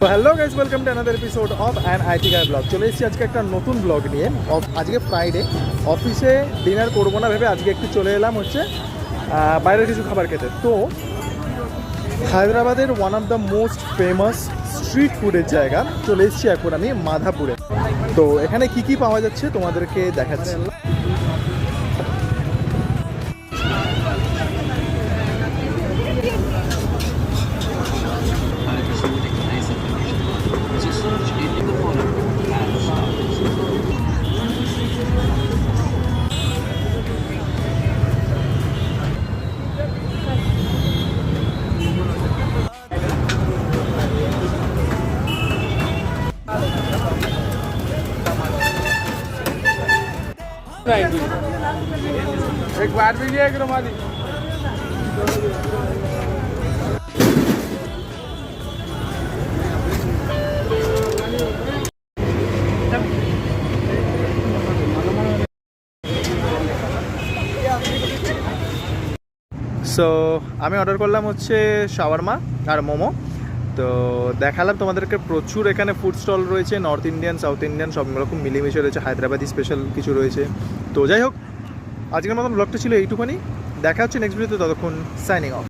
তো hello guys, welcome to another episode of an IT guy blog. চলে এসেছি আজকে একটা নতুন ব্লগ নিয়ে। আজকে ফ্রাইডে, অফিসে ডিনার করবো না ভেবে আজকে একটু চলে এলাম হচ্ছে বাইরের কিছু খাবার খেতে। তো হায়দ্রাবাদের one of the most famous street ফুডের জায়গা চলে এসেছি এখন আমি মাধাপুরে। তো এখানে কি কি পাওয়া যাচ্ছে তোমাদেরকে দেখাচ্ছি। एक बार भी एक रुमाली সো আমি অর্ডার করলাম হচ্ছে শাওয়ারমা আর মোমো। তো দেখালাম তোমাদেরকে, প্রচুর এখানে ফুড স্টল রয়েছে, নর্থ ইন্ডিয়ান, সাউথ ইন্ডিয়ান সব রকম মিলেমিশে রয়েছে, হায়দ্রাবাদি স্পেশাল কিছু রয়েছে। তো যাই হোক, আজকের মতন ব্লগটা ছিল এইটুখানি। দেখা হচ্ছে নেক্সট ভিডিওতে, ততক্ষণ সাইনিং অফ।